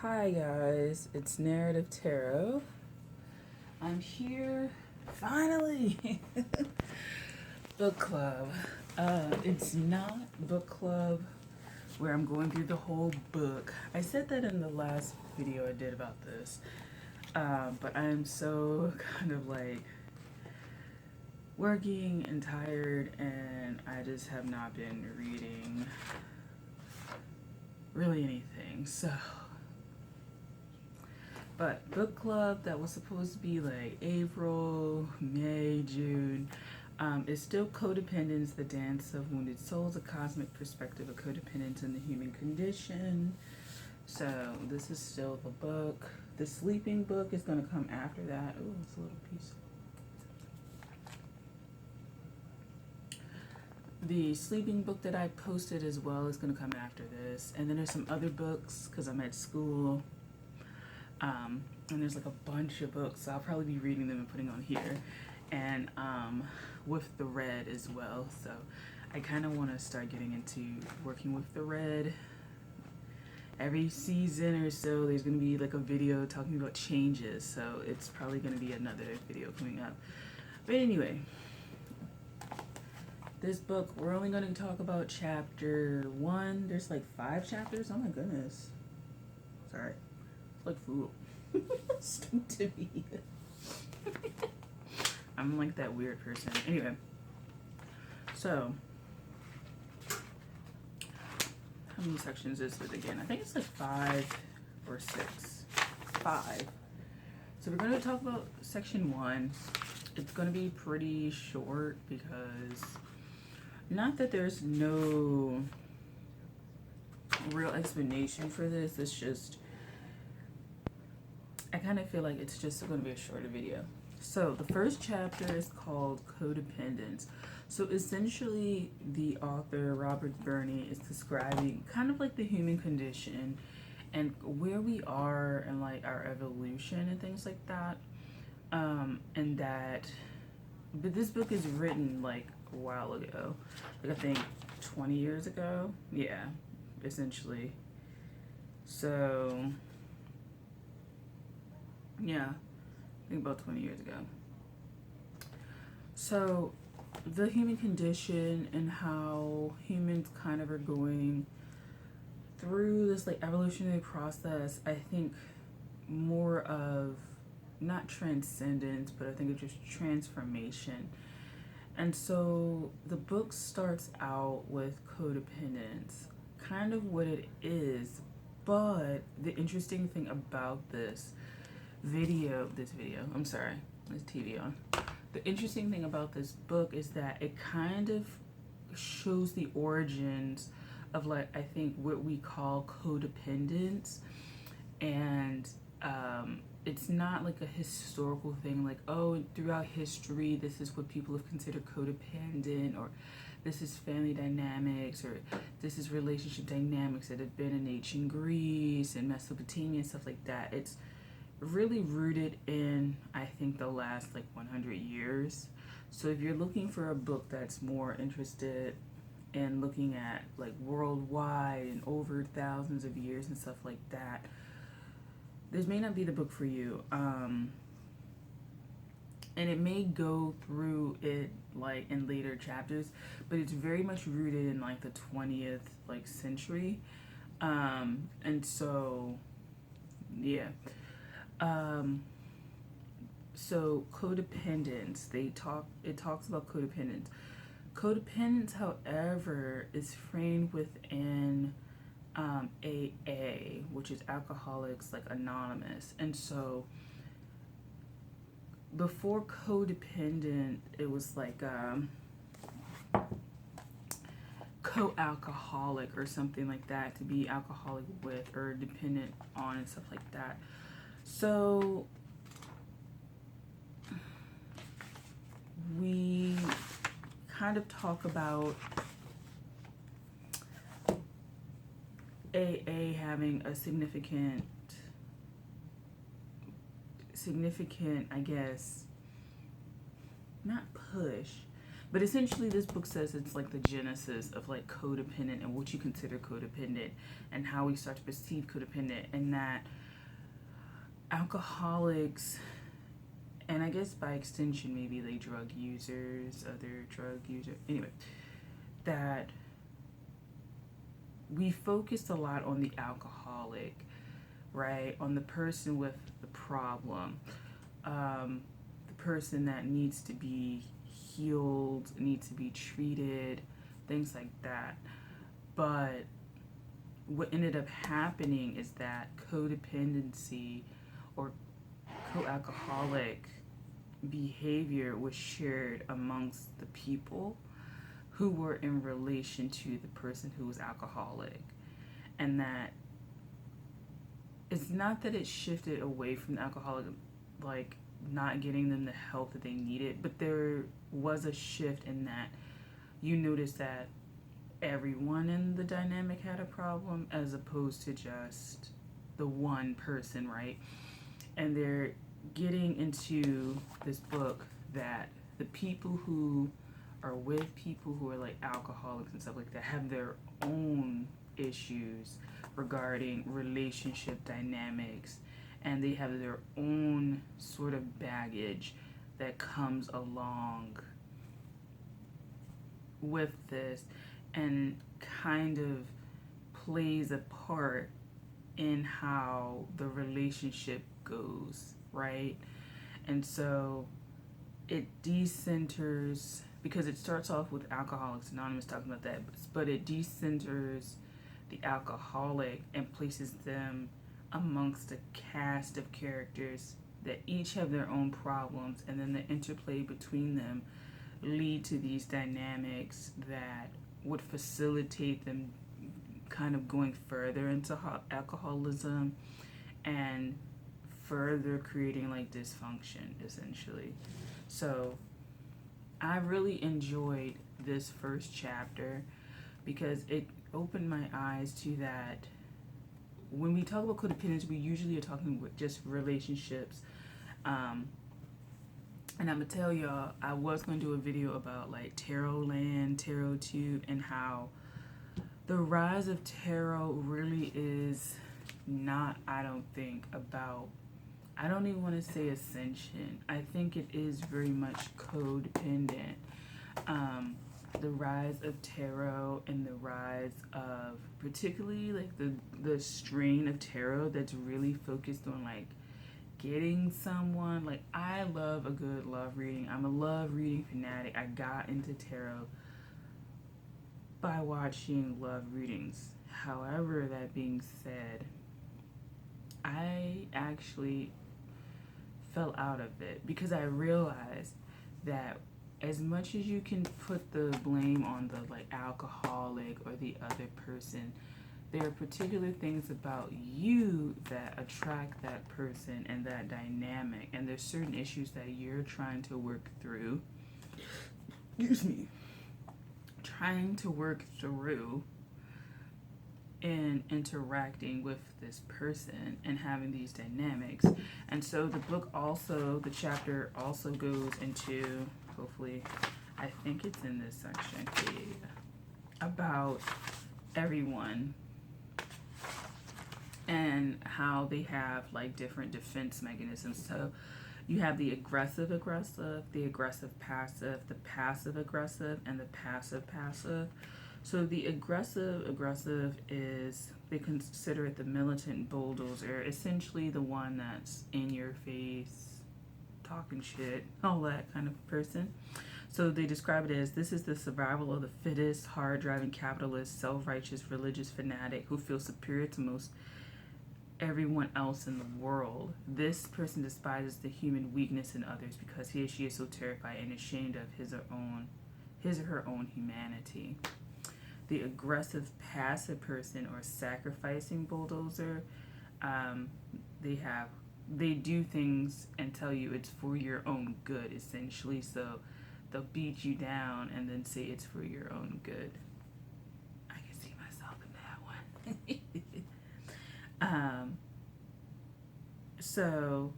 Hi guys, it's Narrative Tarot. I'm here finally. Book club. It's not book club where I'm going through the whole book. I said that in the last video I did about this. But I am so kind of like working and tired, and I just have not been reading really anything. But book club that was supposed to be like April, May, June, is still Codependence, the Dance of Wounded Souls, a cosmic perspective of codependence in the human condition. So this is still the book. The sleeping book is going to come after that. Oh, it's a little piece. The sleeping book that I posted as well is going to come after this. And then there's some other books because I'm at school. And there's like a bunch of books, so I'll probably be reading them and putting on here, and with the red as well. So I kind of want to start getting into working with the red. Every season or so there's going to be like a video talking about changes, so it's probably going to be another video coming up. But anyway, this book, we're only going to talk about chapter 1. There's like 5 chapters. Oh my goodness, sorry, it's like food. Stuck to me. I'm like that weird person. Anyway, so how many sections is it again? I think it's like 5 or 6. 5. So we're going to talk about section 1. It's going to be pretty short because not that there's no real explanation for this. It's just I kind of feel like it's just going to be a shorter video. So the first chapter is called Codependence. So essentially the author, Robert Burney, is describing kind of like the human condition and where we are and like our evolution and things like that. And that, but this book is written like a while ago, like I think 20 years ago. Yeah, essentially. So yeah, I think about 20 years ago. So the human condition and how humans kind of are going through this like evolutionary process, I think more of not transcendence, but I think it's just transformation. And so the book starts out with codependence, kind of what it is, but the interesting thing about this I'm sorry, there's TV on. The interesting thing about this book is that it kind of shows the origins of like I think what we call codependence, and it's not like a historical thing like, oh, throughout history this is what people have considered codependent, or this is family dynamics, or this is relationship dynamics that have been in ancient Greece and Mesopotamia and stuff like that. It's really rooted in, I think, the last like 100 years. So if you're looking for a book that's more interested in looking at like worldwide and over thousands of years and stuff like that, this may not be the book for you. And it may go through it like in later chapters, but it's very much rooted in like the 20th like century. And so yeah. So codependence, it talks about codependence. Codependence, however, is framed within AA, which is Alcoholics like Anonymous. And so before codependent, it was like co-alcoholic or something like that, to be alcoholic with or dependent on and stuff like that. So we kind of talk about AA having a significant, I guess, not push, But essentially, this book says it's like the genesis of like codependent and what you consider codependent and how we start to perceive codependent, and that alcoholics, and I guess by extension maybe like drug users, other drug users, anyway, that we focused a lot on the alcoholic, right? On the person with the problem, the person that needs to be healed, needs to be treated, things like that. But what ended up happening is that codependency or co-alcoholic behavior was shared amongst the people who were in relation to the person who was alcoholic. And that it's not that it shifted away from the alcoholic, like not getting them the help that they needed, but there was a shift in that you notice that everyone in the dynamic had a problem as opposed to just the one person, right? And they're getting into this book that the people who are with people who are like alcoholics and stuff like that have their own issues regarding relationship dynamics, and they have their own sort of baggage that comes along with this and kind of plays a part in how the relationship goes, right? And so it decenters, because it starts off with Alcoholics Anonymous talking about that, but it decenters the alcoholic and places them amongst a cast of characters that each have their own problems, and then the interplay between them lead to these dynamics that would facilitate them kind of going further into alcoholism and further creating like dysfunction, essentially. So I really enjoyed this first chapter because it opened my eyes to that. When we talk about codependence, we usually are talking with just relationships. And I'm gonna tell y'all, I was gonna do a video about like Tarot Land, Tarot 2, and how the rise of tarot really is not, I don't think, about, I don't even want to say ascension. I think it is very much codependent. The rise of tarot and the rise of particularly like the strain of tarot that's really focused on like getting someone. Like, I love a good love reading. I'm a love reading fanatic. I got into tarot by watching love readings. However, that being said, I actually fell out of it because I realized that as much as you can put the blame on the like alcoholic or the other person, there are particular things about you that attract that person and that dynamic, and there's certain issues that you're trying to work through. Excuse me. Trying to work through in interacting with this person and having these dynamics. And so the book also, the chapter also goes into, hopefully, I think it's in this section, about everyone and how they have like different defense mechanisms. So you have the aggressive, the aggressive passive, the passive aggressive, and the passive passive. So the aggressive is, they consider it the militant bulldozer, essentially the one that's in your face, talking shit, all that kind of person. So they describe it as, this is the survival of the fittest, hard-driving capitalist, self-righteous, religious fanatic who feels superior to most everyone else in the world. This person despises the human weakness in others because he or she is so terrified and ashamed of his or her own humanity. The aggressive passive person or sacrificing bulldozer, they do things and tell you it's for your own good, essentially. So they'll beat you down and then say it's for your own good. I can see myself in that one. So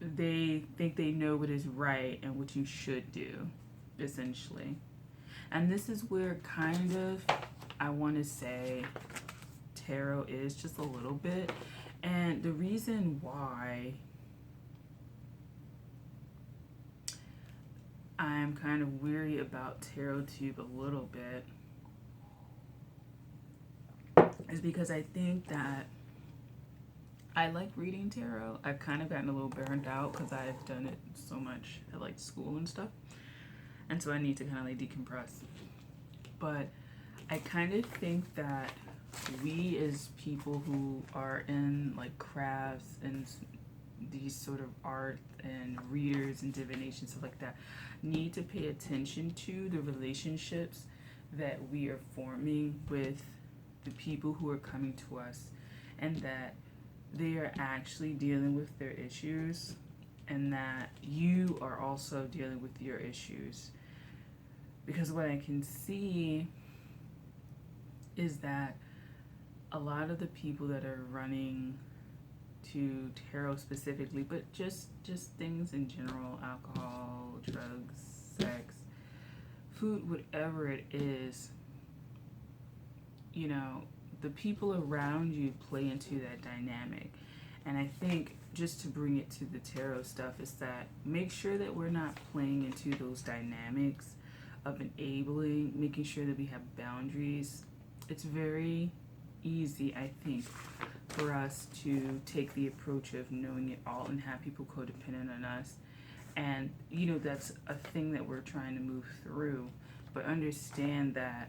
they think they know what is right and what you should do. essentially. And this is where kind of I want to say tarot is just a little bit. And the reason why I'm kind of weary about Tarot Tube a little bit is because I think that I like reading tarot. I've kind of gotten a little burned out because I've done it so much at like school and stuff. And so I need to kind of like decompress. But I kind of think that we as people who are in like crafts and these sort of art and readers and divination, stuff like that, need to pay attention to the relationships that we are forming with the people who are coming to us, and that they are actually dealing with their issues, and that you are also dealing with your issues. Because what I can see is that a lot of the people that are running to tarot specifically, but just things in general, alcohol, drugs, sex, food, whatever it is, you know, the people around you play into that dynamic. And I think just to bring it to the tarot stuff is that make sure that we're not playing into those dynamics of enabling, making sure that we have boundaries. It's very easy, I think, for us to take the approach of knowing it all and have people codependent on us. And, you know, that's a thing that we're trying to move through. But understand that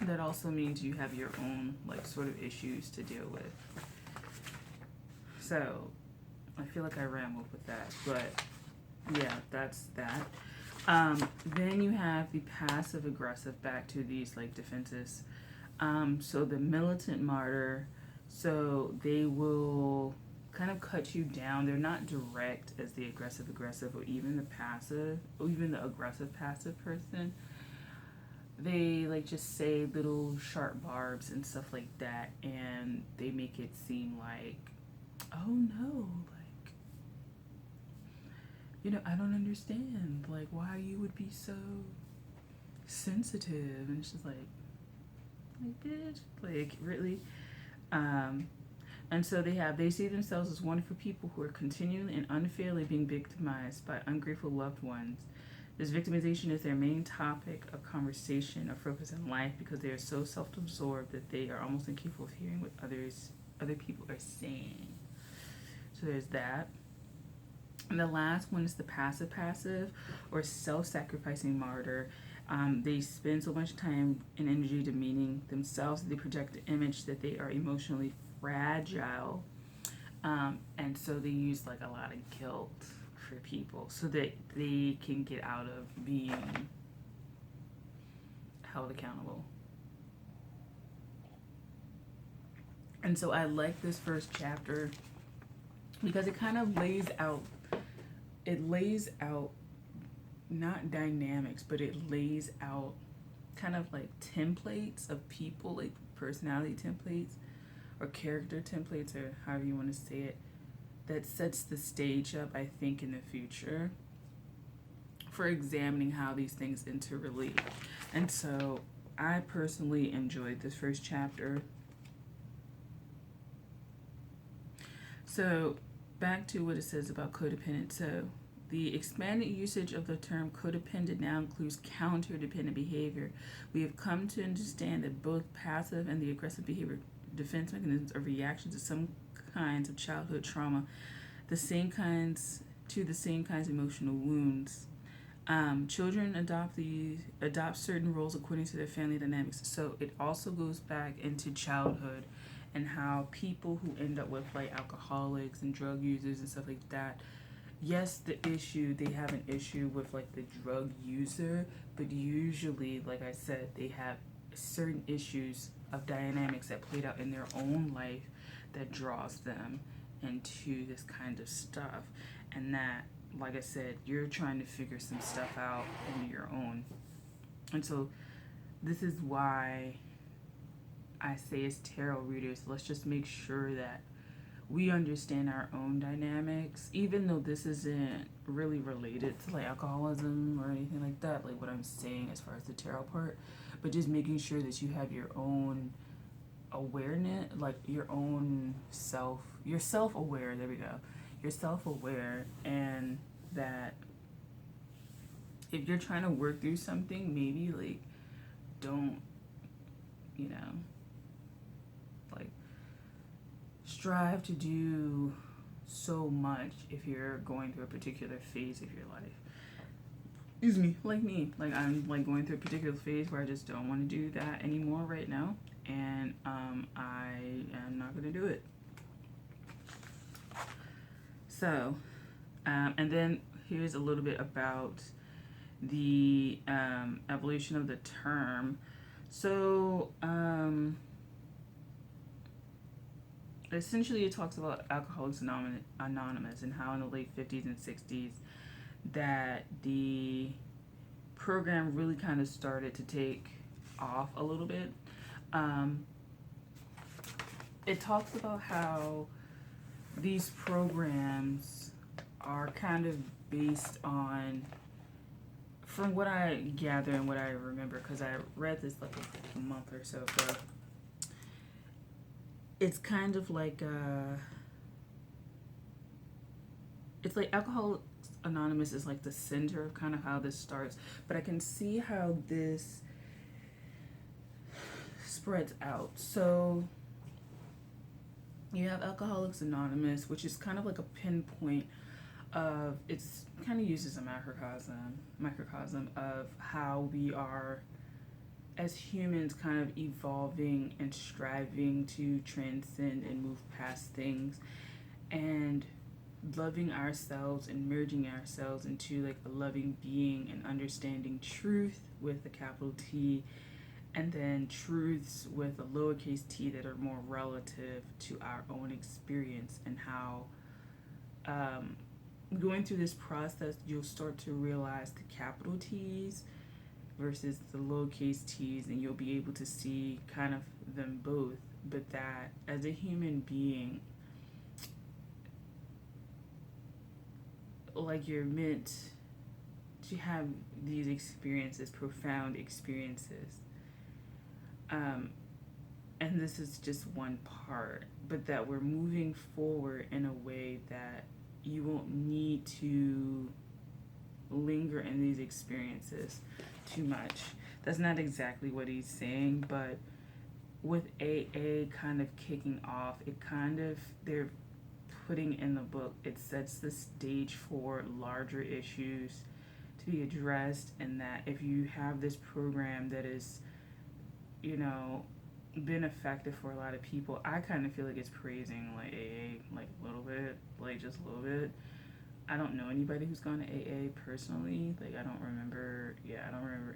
that also means you have your own, like, sort of issues to deal with. So, I feel like I rambled with that. But, yeah, that's that. Then you have the passive aggressive, back to these, like, defenses. So the militant martyr, so they will kind of cut you down. They're not direct as the aggressive or even the passive, or even the aggressive passive person. They like just say little sharp barbs and stuff like that, and they make it seem like, oh no, like, you know, I don't understand, like, why you would be so sensitive. And it's just like bitch, like, really? And so they see themselves as wonderful people who are continually and unfairly being victimized by ungrateful loved ones. This victimization is their main topic of conversation or focus in life because they are so self-absorbed that they are almost incapable of hearing what other people are saying. So there's that. And the last one is the passive or self-sacrificing martyr. They spend so much time and energy demeaning themselves that they project the image that they are emotionally fragile. And so they use like a lot of guilt for people so that they can get out of being held accountable. And so I like this first chapter because it kind of lays out not dynamics, but it lays out kind of like templates of people, like personality templates or character templates, or however you want to say it, that sets the stage up, I think, in the future for examining how these things interrelate. And so I personally enjoyed this first chapter. So back to what it says about codependent. So the expanded usage of the term codependent now includes counter-dependent behavior. We have come to understand that both passive and the aggressive behavior defense mechanisms are reactions to some kinds of childhood trauma, the same kinds of emotional wounds. Children adopt certain roles according to their family dynamics. So it also goes back into childhood and how people who end up with like alcoholics and drug users and stuff like that, yes, they have an issue with like the drug user, but usually, like I said, they have certain issues of dynamics that played out in their own life that draws them into this kind of stuff. And that, like I said, you're trying to figure some stuff out on your own. And so this is why I say as tarot readers, let's just make sure that we understand our own dynamics, even though this isn't really related to like alcoholism or anything like that, like what I'm saying as far as the tarot part, but just making sure that you have your own awareness, like your own self, you're self-aware, there we go, you're self-aware, and that if you're trying to work through something, maybe like don't, you know, like strive to do so much if you're going through a particular phase of your life. Excuse me, like me. Like I'm like going through a particular phase where I just don't want to do that anymore right now. And I am not going to do it. So, and then here's a little bit about the evolution of the term. So, essentially it talks about Alcoholics Anonymous and how in the late 50s and 60s that the program really kind of started to take off a little bit. It talks about how these programs are kind of based on, from what I gather and what I remember, because I read this like a month or so ago, it's kind of like it's like Alcoholics Anonymous is like the center of kind of how this starts, but I can see how this spreads out. So you have Alcoholics Anonymous, which is kind of like a pinpoint of, it's kind of uses a microcosm of how we are as humans kind of evolving and striving to transcend and move past things and loving ourselves and merging ourselves into like a loving being and understanding truth with a capital T, and then truths with a lowercase t that are more relative to our own experience, and how going through this process you'll start to realize the capital T's versus the lowercase t's, and you'll be able to see kind of them both, but that as a human being, like you're meant to have these experiences, profound experiences. And this is just one part, but that we're moving forward in a way that you won't need to linger in these experiences too much. That's not exactly what he's saying, but with AA kind of kicking off, it kind of, they're putting in the book, it sets the stage for larger issues to be addressed, and that if you have this program that is, you know, been effective for a lot of people, I kind of feel like it's praising like AA like a little bit, like just a little bit. I don't know anybody who's gone to AA personally. Like I don't remember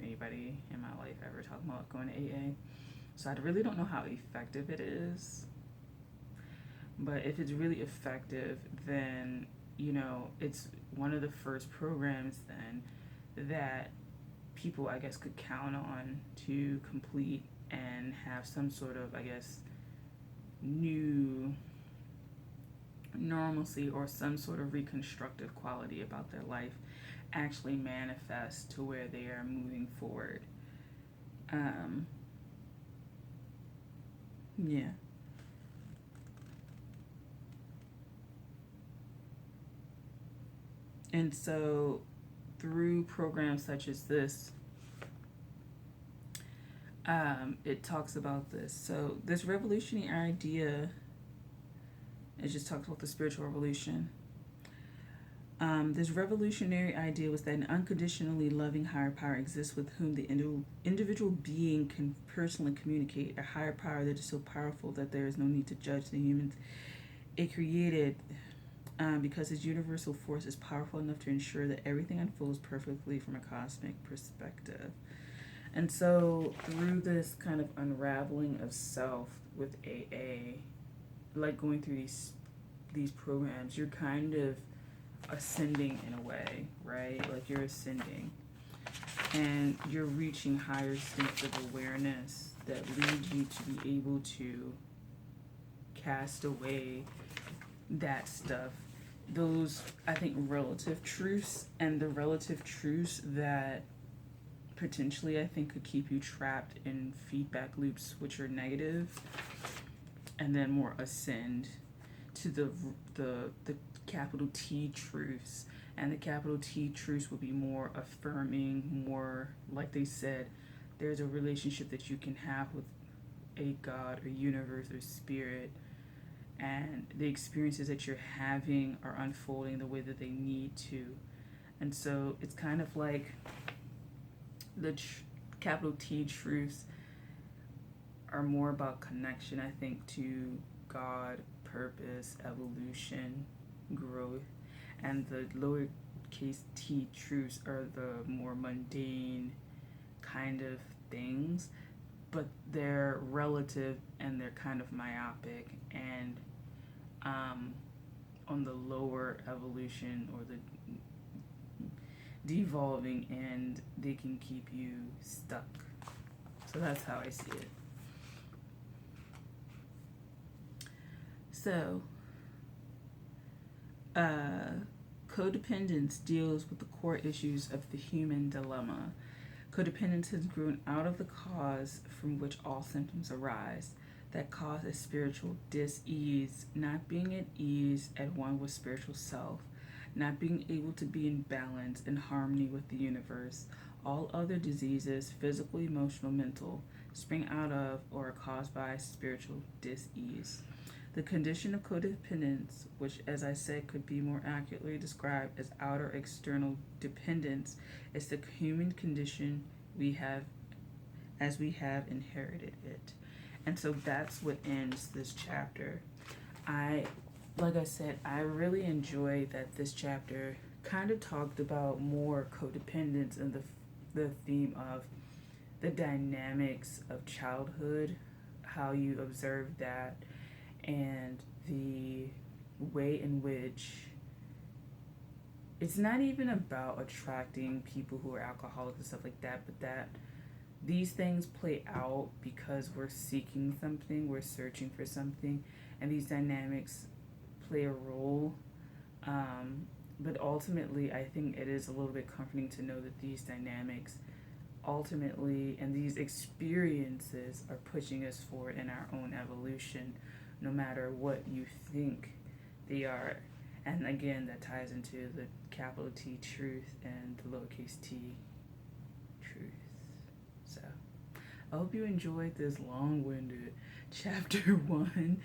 anybody in my life ever talking about going to AA. So I really don't know how effective it is. But if it's really effective, then, you know, it's one of the first programs then that people, I guess, could count on to complete and have some sort of, I guess, new normalcy or some sort of reconstructive quality about their life actually manifest to where they are moving forward. Yeah. And so through programs such as this, it talks about this. So this revolutionary idea, it just talks about the spiritual revolution. This revolutionary idea was that an unconditionally loving higher power exists with whom the individual being can personally communicate, a higher power that is so powerful that there is no need to judge the humans it created, because its universal force is powerful enough to ensure that everything unfolds perfectly from a cosmic perspective. And so through this kind of unraveling of self with AA, like going through these programs, you're kind of ascending in a way, right? Like you're ascending and you're reaching higher states of awareness that lead you to be able to cast away that stuff. Those, I think, relative truths, and the relative truths that potentially I think could keep you trapped in feedback loops which are negative, and then more ascend to the capital T truths. And the capital T truths will be more affirming, more like they said, there's a relationship that you can have with a God or universe or spirit, and the experiences that you're having are unfolding the way that they need to. And so it's kind of like the capital T truths are more about connection, I think, to God, purpose, evolution, growth. And the lowercase t truths are the more mundane kind of things, but they're relative and they're kind of myopic and on the lower evolution or the devolving end, they can keep you stuck. So that's how I see it. So, codependence deals with the core issues of the human dilemma. Codependence has grown out of the cause from which all symptoms arise. That cause is spiritual dis-ease, not being at ease at one with spiritual self, not being able to be in balance and harmony with the universe. All other diseases, physical, emotional, mental, spring out of or are caused by spiritual dis-ease. The condition of codependence, which as I said could be more accurately described as outer external dependence, is the human condition we have inherited it. And so that's what ends this chapter. Like I said, I really enjoy that this chapter kind of talked about more codependence and the theme of the dynamics of childhood, how you observe that, and the way in which it's not even about attracting people who are alcoholics and stuff like that, but that these things play out because we're seeking something, we're searching for something, and these dynamics play a role. But ultimately, I think it is a little bit comforting to know that these dynamics ultimately and these experiences are pushing us forward in our own evolution, no matter what you think they are. And again, that ties into the capital T truth and the lowercase t truth. So I hope you enjoyed this long-winded chapter 1,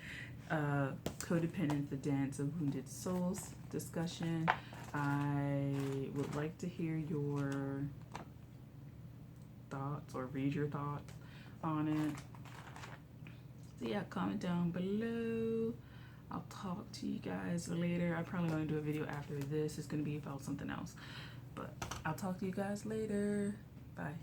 Codependent, the Dance of Wounded Souls discussion. I would like to hear your thoughts or read your thoughts on it. So yeah, comment down below. I'll talk to you guys later. I'm probably going to do a video after this. It's going to be about something else. But I'll talk to you guys later. Bye.